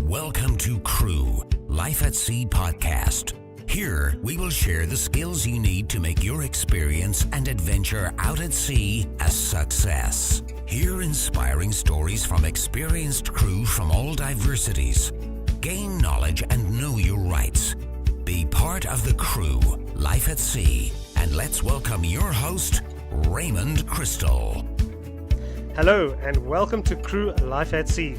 Welcome to Crew Life at Sea podcast. Here, we will share the skills you need to make your experience and adventure out at sea a success. Hear inspiring stories from experienced crew from all diversities. Gain knowledge and know your rights. Be part of the Crew Life at Sea. And let's welcome your host, Raymond Crystal. Hello and welcome to Crew Life at Sea.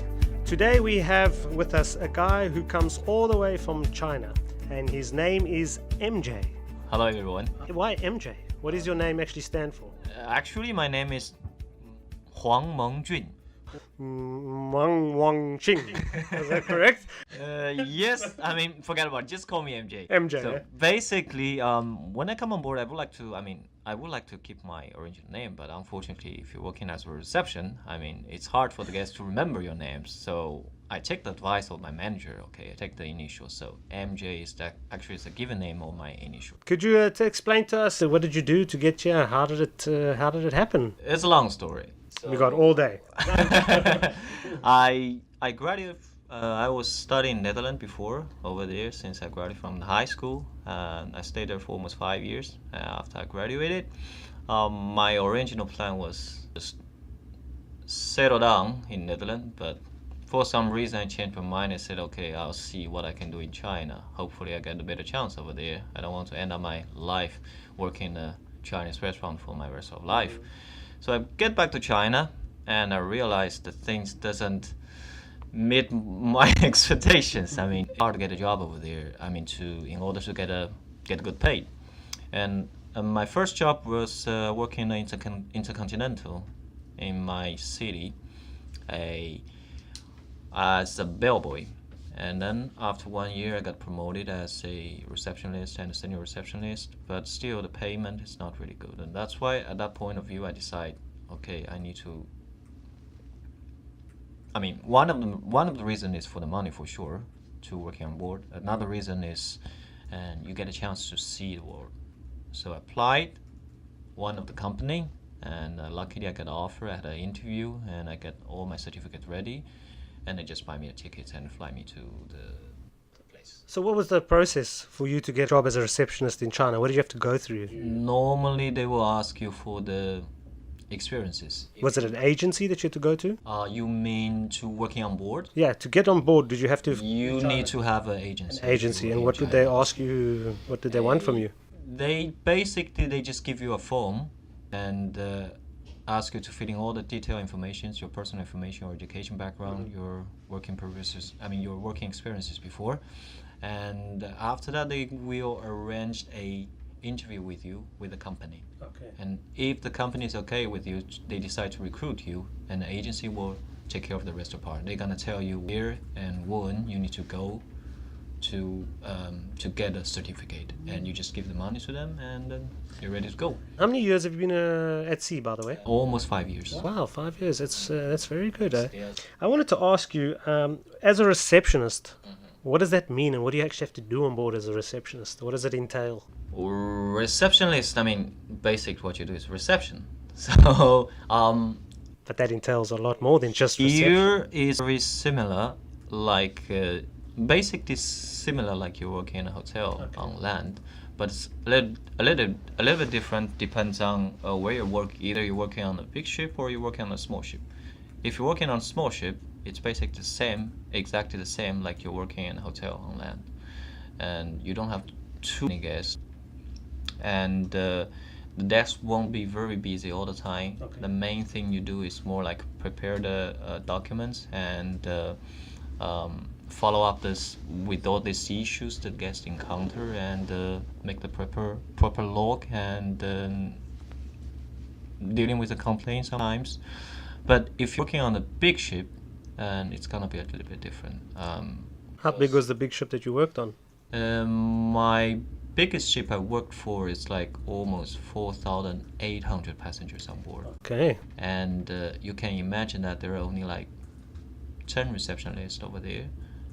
Today we have with us a guy who comes all the way from China, and his name is MJ. Hello everyone. Why MJ? What does your name actually stand for? Actually, my name is Huang Mengjun. Wang Ching. Is that correct? Yes, I mean, forget about it. Just call me MJ. MJ. So yeah? basically, when I come on board, I would like to keep my original name, but unfortunately, if you're working as a reception, it's hard for the guests to remember your names. So I take the advice of my manager. Okay, I take the initial. So MJ is actually a given name of my initial. Could you explain to us what did you do to get here? How did it happen? It's a long story. So, We got all day. I graduated. I was studying in Netherlands before over there since I graduated from the high school. I stayed there for almost 5 years after I graduated. My original plan was just settle down in Netherlands, but for some reason I changed my mind and said, okay, I'll see what I can do in China. Hopefully I get a better chance over there. I don't want to end up my life working in a Chinese restaurant for my rest of life. So I get back to China and I realized that things doesn't meet my expectations. Hard to get a job over there. In order to get good paid. And my first job was working in Intercontinental in my city, as a bellboy. And then after 1 year, I got promoted as a receptionist and a senior receptionist. But still, the payment is not really good. And that's why, at that point of view, I decide, okay, I need to. One of the reasons is for the money, for sure, to working on board. Another reason is, and you get a chance to see the world. So I applied one of the company, and luckily I got an offer. I had an interview, and I got all my certificates ready, and they just buy me a ticket and fly me to the place. So what was the process for you to get a job as a receptionist in China? What did you have to go through? Normally they will ask you for the experiences. Was it an agency that you had to go to? You mean to working on board? Yeah, to get on board, did you have to... You need to have an agency. And what did they ask you? What did they want from you? They just give you a form and ask you to fill in all the detailed information, your personal information, your education background, your working purposes, your working experiences before. And after that, they will arrange a interview with you with the company. Okay. And if the company is okay with you, they decide to recruit you, and the agency will take care of the rest of the part. They're gonna tell you where and when you need to go to get a certificate, and you just give the money to them, and then you're ready to go. How many years have you been at sea, by the way? Almost 5 years. Wow, 5 years. That's very good. Eh? Yes. I wanted to ask you, as a receptionist, what does that mean, and what do you actually have to do on board as a receptionist? What does it entail? Receptionist, basic what you do is reception. So, But that entails a lot more than just reception. here is very similar, like basically similar like you work in a hotel on land, but it's a little bit different. Depends on where you work. Either you're working on a big ship or you're working on a small ship. If you're working on a small ship, it's basically exactly the same like you're working in a hotel on land, and you don't have too many guests, and the desk won't be very busy all the time. Okay. The main thing you do is more like prepare the documents and follow up with all these issues that guests encounter, and make the proper log, and dealing with the complaints sometimes. But if you're working on a big ship, and it's gonna be a little bit different. How big was the big ship that you worked on? My biggest ship I worked for is like almost 4,800 passengers on board. Okay. And you can imagine that there are only like 10 receptionists over there,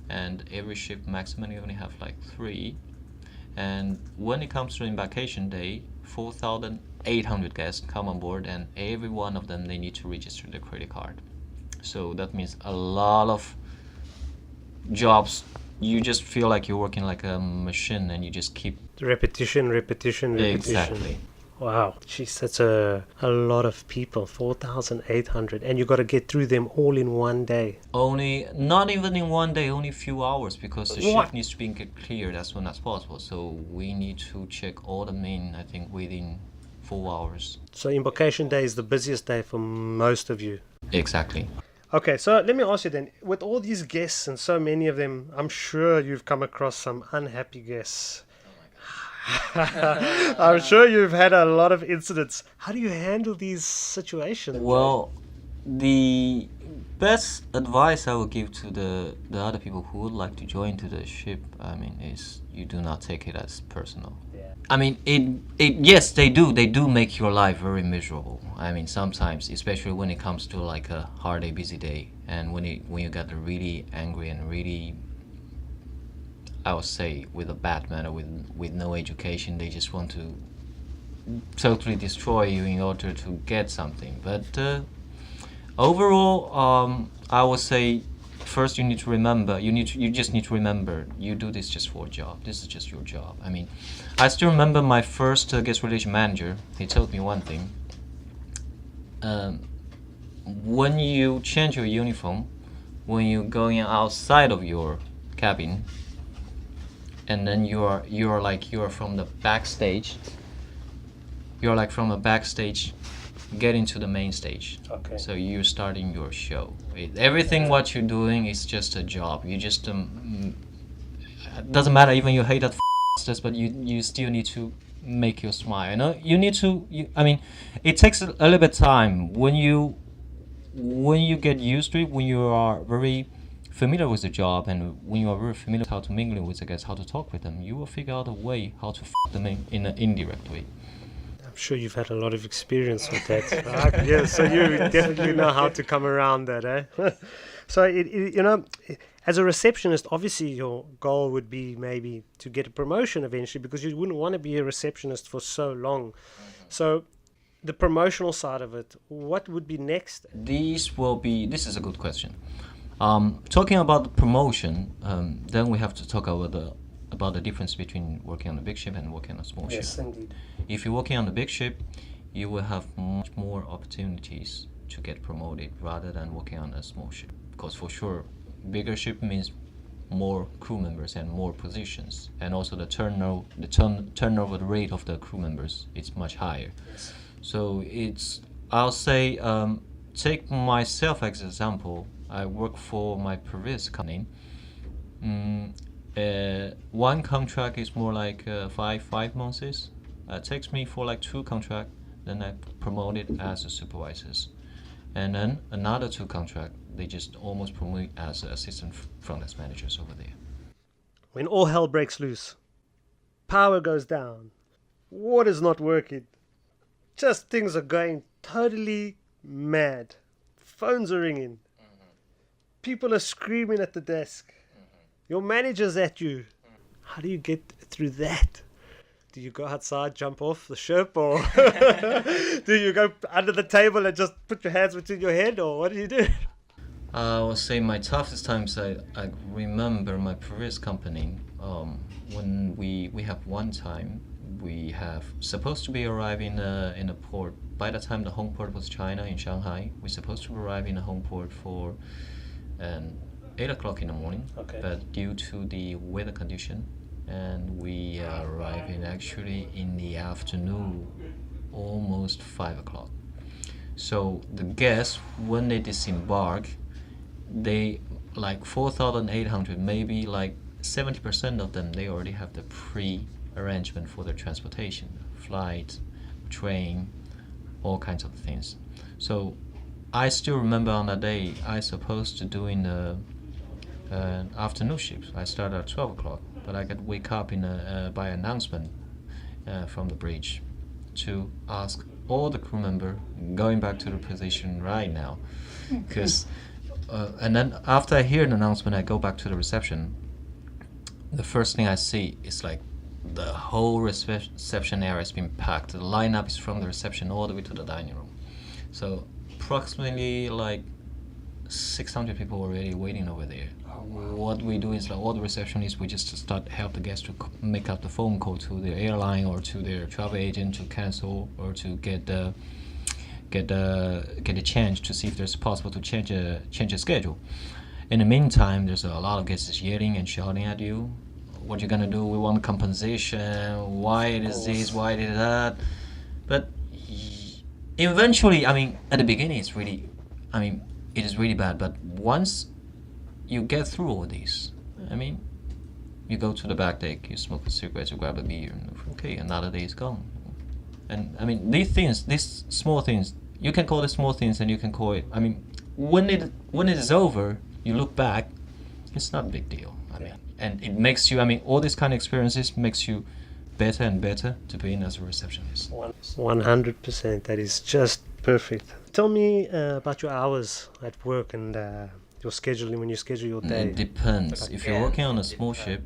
and every ship maximum you only have like 3. And when it comes to embarkation day, 4,800 guests come on board, and every one of them, they need to register their credit card. So that means a lot of jobs, you just feel like you're working like a machine, and you just keep Repetition. exactly. Wow, geez, that's a lot of people, 4,800, and you got to get through them all in one day. Only not even in one day, only a few hours, because the What? ship needs to be cleared as soon as possible. So we need to check all the main, I think, within 4 hours. So embarkation day is the busiest day for most of you. Exactly. Okay, so let me ask you then, with all these guests and so many of them, I'm sure you've come across some unhappy guests. I'm sure you've had a lot of incidents. How do you handle these situations? Well, the best advice I would give to the other people who would like to join to the ship, I mean, is you do not take it as personal. Yeah. I mean, yes, they do make your life very miserable. I mean, sometimes, especially when it comes to like a hard day, busy day, and when you get really angry and really, I would say, with a bad manner, with no education, they just want to totally destroy you in order to get something. But overall, I would say, first you need to remember, you just need to remember, you do this just for a job. This is just your job. I mean, I still remember my first guest relation manager. He told me one thing. When you change your uniform, when you're going outside of your cabin, and then you're from the backstage. You're like from the backstage, getting to the main stage. Okay. So you're starting your show. Everything what you're doing is just a job. You just it doesn't matter even you hate that stuff, but you still need to make you smile. You know, you need to. I mean, it takes a little bit of time when you get used to it. When you are very familiar with the job, and when you are very familiar with how to mingle with the guests, how to talk with them, you will figure out a way how to them in an indirect way. I'm sure you've had a lot of experience with that, right? Yeah, so you definitely know how to come around that, eh? So, as a receptionist, obviously your goal would be maybe to get a promotion eventually, because you wouldn't want to be a receptionist for so long. So, the promotional side of it, what would be next? This is a good question. Talking about the promotion, then we have to talk about the difference between working on a big ship and working on a small ship. Yes, indeed. If you're working on a big ship, you will have much more opportunities to get promoted rather than working on a small ship. Because for sure, bigger ship means more crew members and more positions, and also the turnover rate of the crew members is much higher. Yes. So I'll say, take myself as an example. I work for my previous company. One contract is more like 5 months. It takes me for like 2 contracts, then I promoted as a supervisor. And then another 2 contracts, they just almost promote as assistant front desk managers over there. When all hell breaks loose, power goes down, water's not working, just things are going totally mad, phones are ringing, people are screaming at the desk, your manager's at you. How do you get through that? Do you go outside, jump off the ship, or do you go under the table and just put your hands between your head, or what do you do? I would say my toughest times, I remember my previous company, when we have one time, we have supposed to be arriving in a port. By the time the home port was China in Shanghai, we're supposed to arrive in a home port for 8 o'clock in the morning. Okay. But due to the weather condition, and we arrived actually in the afternoon, almost 5 o'clock. So the guests, when they disembark, they like 4,800, maybe like 70% of them, they already have the pre-arrangement for their transportation, flight, train, all kinds of things. So I still remember on that day, I supposed to do in the afternoon shift. I started at 12 o'clock, but I got wake up by announcement from the bridge to ask all the crew member going back to the position right now, because and then after I hear an announcement, I go back to the reception. The first thing I see is like the whole reception area has been packed. The lineup is from the reception all the way to the dining room. So approximately like 600 people already waiting over there. What we do is, like, all the receptionists, we just start help the guests to make up the phone call to their airline or to their travel agent to cancel or to get a change, to see if there's possible to change a schedule. In the meantime, there's a lot of guests yelling and shouting at you. What you gonna do? We want compensation. Why it is this? Why it is that? But eventually, I mean, at the beginning, it is really bad. But once you get through all this, I mean, you go to the back deck, you smoke a cigarette, you grab a beer, and okay, another day is gone. And I mean, these small things, you can call it small things, and you can call it. I mean, when it is over, you look back, it's not a big deal. I mean, and it makes you. I mean, all these kind of experiences makes you better and better to be in as a receptionist. 100%. That is just perfect. Tell me about your hours at work and your scheduling when you schedule your day. It depends. If you're working on a small ship,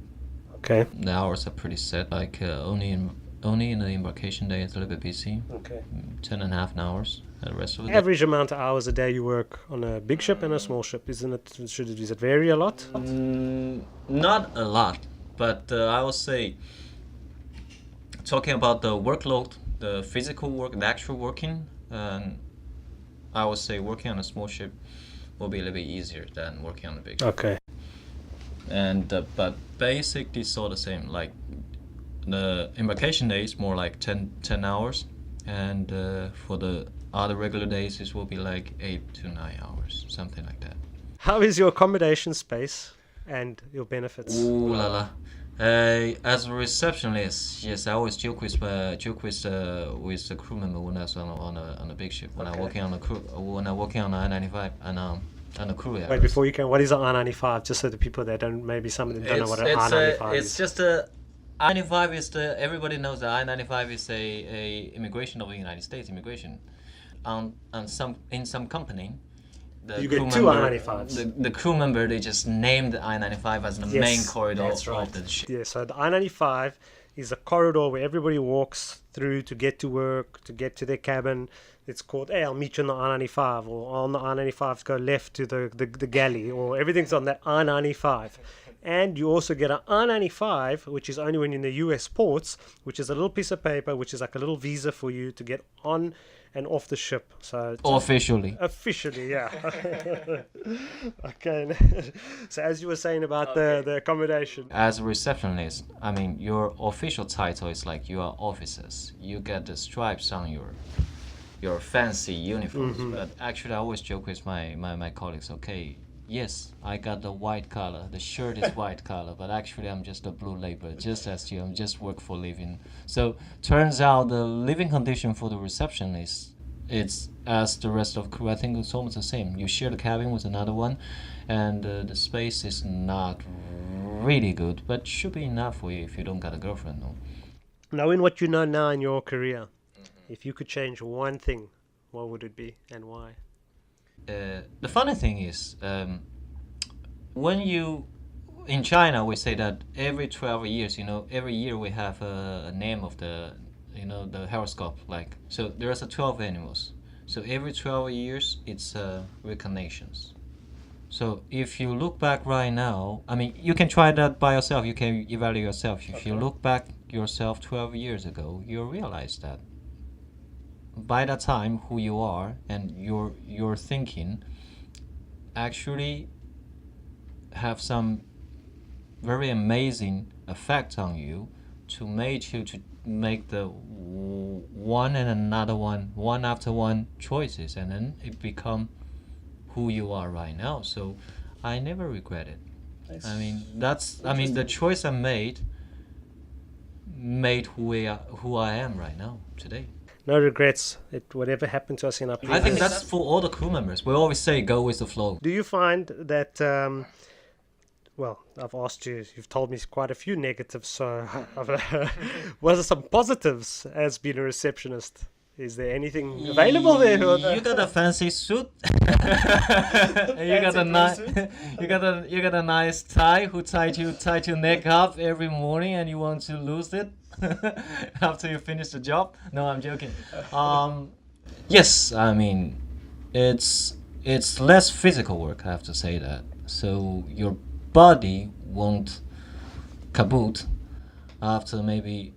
Okay. the hours are pretty set. Like only in the embarkation day it's a little bit busy. Okay. 10.5 hours. The rest of the day. Average amount of hours a day you work on a big ship and a small ship, isn't it? Does it vary a lot? Not a lot, but I would say, talking about the workload, the physical work, the actual working, I would say working on a small ship will be a little bit easier than working on a big ship. Okay. And but basically it's all the same. Like the embarkation day is more like 10 hours, and for the other regular days it will be like 8 to 9 hours, something like that. How is your accommodation space and your benefits? Ooh la la. As a receptionist, yes, I always joke with the crew member when I was on a big ship. When I working on the I-95 and on the crew area. Wait, before you can, what is an I-95? Just so the people that don't, maybe some of them don't know what an I-95 is. It's just I-95 is everybody knows that I-95 is a immigration of the United States immigration. In some company, You get two I-95s. The crew member, they just named the I-95 as the main corridor of the ship. Yeah, so the I-95 is a corridor where everybody walks through to get to work, to get to their cabin. It's called, hey, I'll meet you on the I-95, or on the I-95 go left to the galley, or everything's on that I-95. And you also get an I-95, which is only when you're in the US ports, which is a little piece of paper, which is like a little visa for you to get on and off the ship. So Officially, yeah. Okay. So as you were saying about the accommodation. as a receptionist, I mean, your official title is like you are officers. You get the stripes on your fancy uniforms. But actually, I always joke with my colleagues. Okay, yes, I got the white collar. The shirt is white collar, but actually I'm just a blue laborer, just as you. I'm just work for living. So turns out the living condition for the receptionist, it's as the rest of crew. I think it's almost the same. You share the cabin with another one, and the space is not really good, but should be enough for you if you don't got a girlfriend. No. Knowing what you know now in your career, if you could change one thing, what would it be and why? The funny thing is, when you in China, we say that every 12 years, every year we have a name of the horoscope. Like, so there's 12 animals. So every 12 years, it's reincarnations. So if you look back right now, I mean, you can try that by yourself. You can evaluate yourself. If you look back yourself 12 years ago, you'll realize that by that time, who you are and your thinking actually have some very amazing effect on you to make the one and another one after one choices, and then it become who you are right now. So I never regret it. I mean, the choice I made who I am right now today. No regrets. Whatever happened to us in our previous. I think that's for all the crew members. We always say go with the flow. Do you find that? Well, I've asked you. You've told me quite a few negatives. So, what are some positives as being a receptionist? Is there anything available there? You got a fancy suit. you got a nice tie who tied your neck up every morning, and you want to lose it after you finish the job. No, I'm joking. Yes, I mean, it's it's less physical work, I have to say that. So your body won't kaboot after maybe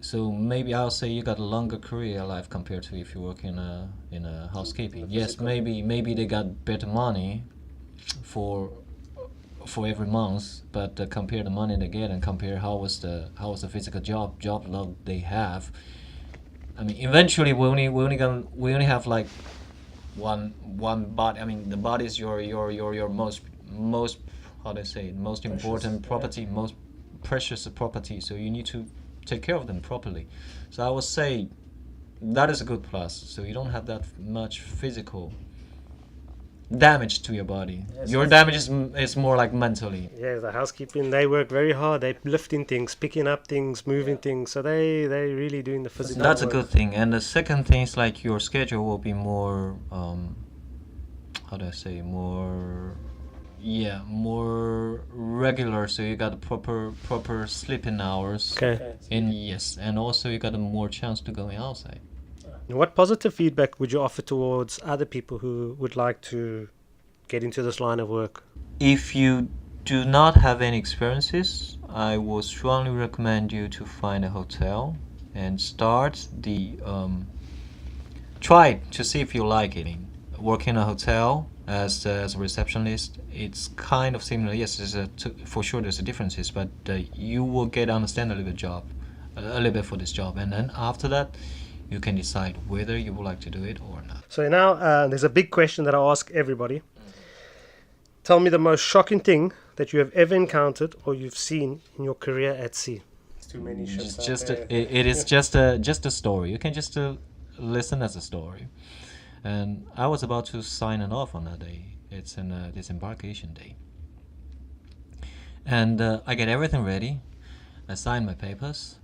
I'll say you got a longer career life compared to if you work in a housekeeping. Yes, maybe they got better money for every month, but compare the money they get and compare how was the physical job load they have. I mean, eventually we only have like one body. I mean, the body is your most how do I say it, most important property, most precious property. So you need to take care of them properly. So I would say that is a good plus. So you don't have that much physical damage to your body. Yes, Your damage is more like mentally. Yeah, the housekeeping, they work very hard. They're lifting things, picking up things, moving things. So they really doing the physical That's a work. good thing. And the second thing is like your schedule will be more how do I say, more regular. So you got proper sleeping hours. Okay. And also you got a more chance to going outside. What positive feedback would you offer towards other people who would like to get into this line of work? If you do not have any experiences, I would strongly recommend you to find a hotel and start try to see if you like it. Work in a hotel as a receptionist, it's kind of similar. Yes, for sure there's differences, but you will get understand a little bit for this job, and then after that you can decide whether you would like to do it or not. So now there's a big question that I ask everybody. Tell me the most shocking thing that you have ever encountered or you've seen in your career at sea. It's too many ships It is just a story. You can just listen as a story. And I was about to sign it off on that day. It's a disembarkation day. And I get everything ready. I sign my papers.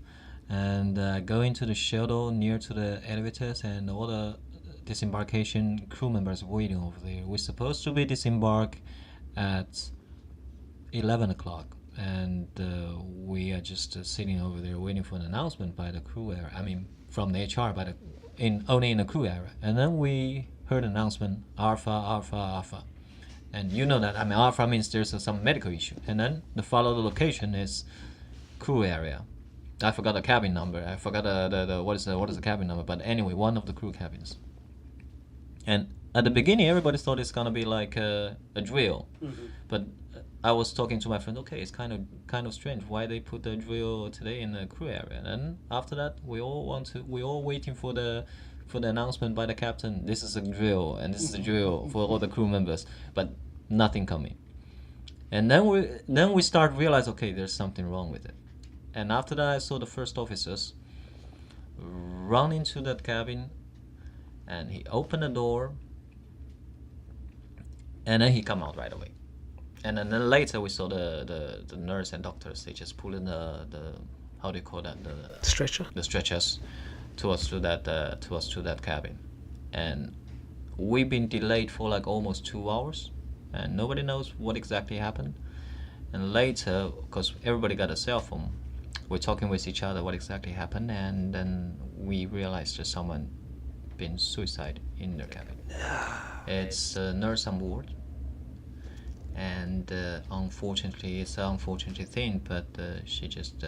And go into the shuttle near to the elevators, and all the disembarkation crew members waiting over there. We're supposed to be disembarked at 11 o'clock, and we are just sitting over there waiting for an announcement by the crew area. I mean, from the HR, only in the crew area. And then we heard an announcement, Alpha. And you know that, I mean, Alpha means there's some medical issue. And then the followed location is crew area. I forgot the cabin number. I forgot what is the cabin number. But anyway, one of the crew cabins. And at the beginning, everybody thought it's gonna be like a drill. Mm-hmm. But I was talking to my friend. Okay, it's kind of strange why they put the drill today in the crew area. And after that, we all waiting for the announcement by the captain. This is a drill, and this is a drill for all the crew members. But nothing coming. And then we start realize, okay, there's something wrong with it. And after that, I saw the first officers run into that cabin, and he opened the door, and then he come out right away. And then later we saw the nurse and doctors. They just pull in the how do you call that, the stretcher, the stretchers to us to that cabin. And we've been delayed for like almost 2 hours, and nobody knows what exactly happened. And later, because everybody got a cell phone, we're talking with each other what exactly happened, and then we realized that someone been suicide in their cabin. It's a nurse on board, and unfortunately, it's an unfortunate thing, but she just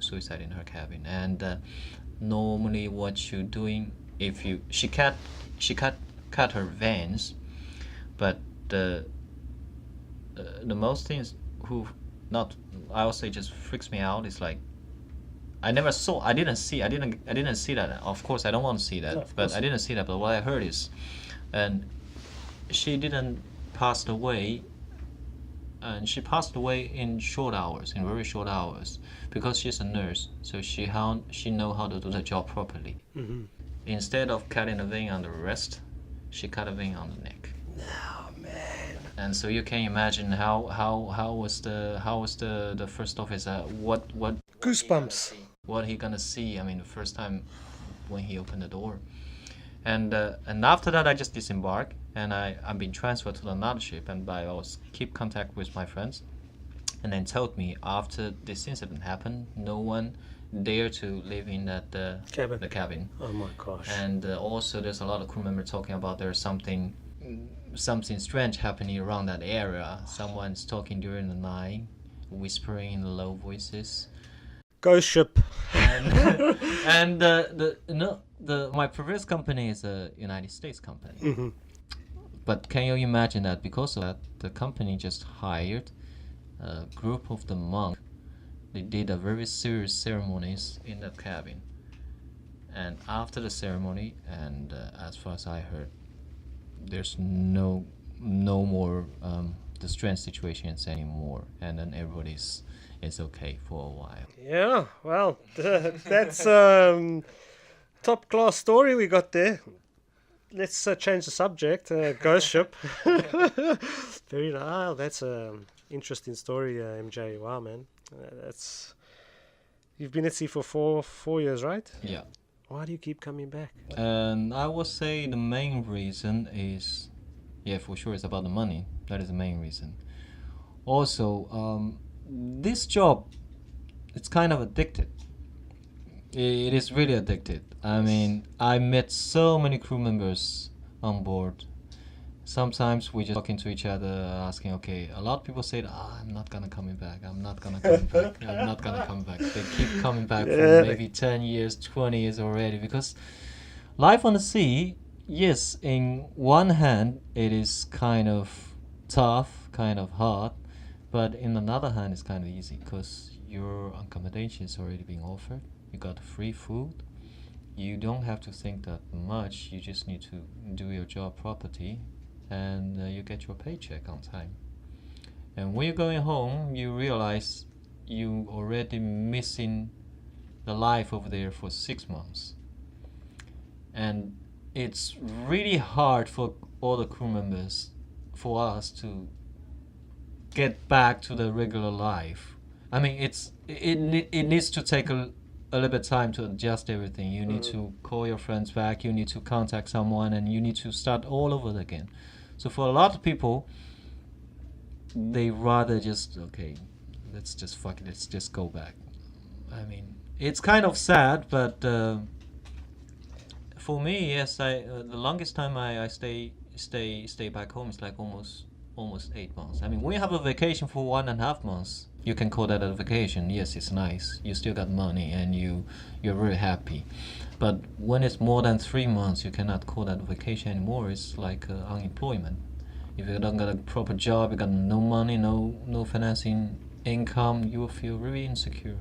suicide in her cabin. And normally, what you're doing, she cut her veins, but the most things I would say just freaks me out is like, I didn't see that. Of course, I don't want to see that, but I didn't see that. But what I heard is, and she didn't pass away, and she passed away in very short hours, because she's a nurse, so she know how to do the job properly. Mm-hmm. Instead of cutting a vein on the wrist, she cut a vein on the neck. Oh man! And so you can imagine how was the first officer, what Goosebumps. What he gonna see? I mean, the first time when he opened the door, and after that I just disembarked, and I'm being transferred to another ship, and I was keep contact with my friends, and then told me after this incident happened, no one dared to live in that cabin. the cabin. Oh my gosh! And also there's a lot of crew members talking about there's something something strange happening around that area. Someone's talking during the night, whispering in low voices. Ghost ship. And my previous company is a United States company. Mm-hmm. But can you imagine that because of that, the company just hired a group of the monks. They did a very serious ceremonies in the cabin. And after the ceremony, and as far as I heard, there's no more the strange situations anymore, and then everybody's okay for a while. Yeah, well, that's top class story we got there. Let's change the subject. Ghost ship. Very nice. That's an interesting story, MJ. Wow, man. You've been at sea for four years, right? Yeah. Why do you keep coming back? And I would say the main reason is, for sure, it's about the money. That is the main reason. Also, this job, it's kind of addicted. It is really addicted. I mean, I met so many crew members on board. Sometimes we just talking to each other, asking, okay, a lot of people say, I'm not gonna coming back, I'm not gonna come back, I'm not gonna come back. They keep coming back for maybe 10 years, 20 years already, because life on the sea, yes, in one hand, it is kind of tough, kind of hard, but in another hand, it's kind of easy, because your accommodation is already being offered, you got free food, you don't have to think that much, you just need to do your job properly, and you get your paycheck on time. And when you're going home, you realize you already missing the life over there for 6 months. And it's really hard for all the crew members, for us to get back to the regular life. I mean, it needs to take a little bit time to adjust everything. You need to call your friends back, you need to contact someone, and you need to start all over again. So for a lot of people, they rather just, okay, let's just fuck it, let's just go back. I mean, it's kind of sad, but for me, yes, the longest time I stay back home is like almost 8 months. I mean, when you have a vacation for 1.5 months, you can call that a vacation. Yes, it's nice. You still got money and you're very happy. But when it's more than 3 months, you cannot call that a vacation anymore. It's like unemployment. If you don't got a proper job, you got no money, no financing income, you will feel really insecure.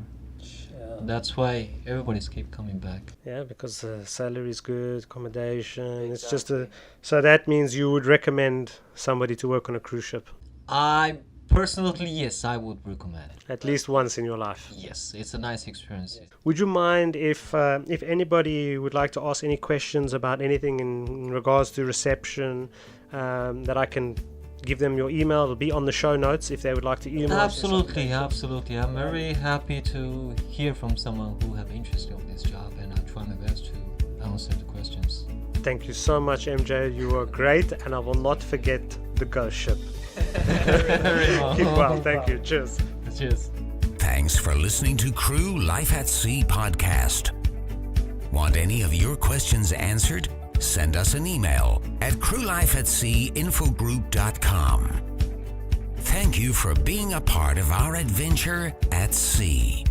That's why everybody's keep coming back. Yeah, because the salary is good, accommodation. Exactly. It's just so that means you would recommend somebody to work on a cruise ship. Personally, yes, I would recommend it. At least once in your life. Yes, it's a nice experience. Would you mind if anybody would like to ask any questions about anything in regards to reception, that I can give them your email? It'll be on the show notes if they would like to email. Absolutely. I'm very happy to hear from someone who have interest in this job, and I'll try my best to answer the questions. Thank you so much, MJ. You were great, and I will not forget the ghost ship. Very well. Keep well. Thank you. Cheers. Cheers. Thanks for listening to Crew Life at Sea podcast. Want any of your questions answered? Send us an email at CREWLIFEATSEAinfogroup.com. Thank you for being a part of our adventure at sea.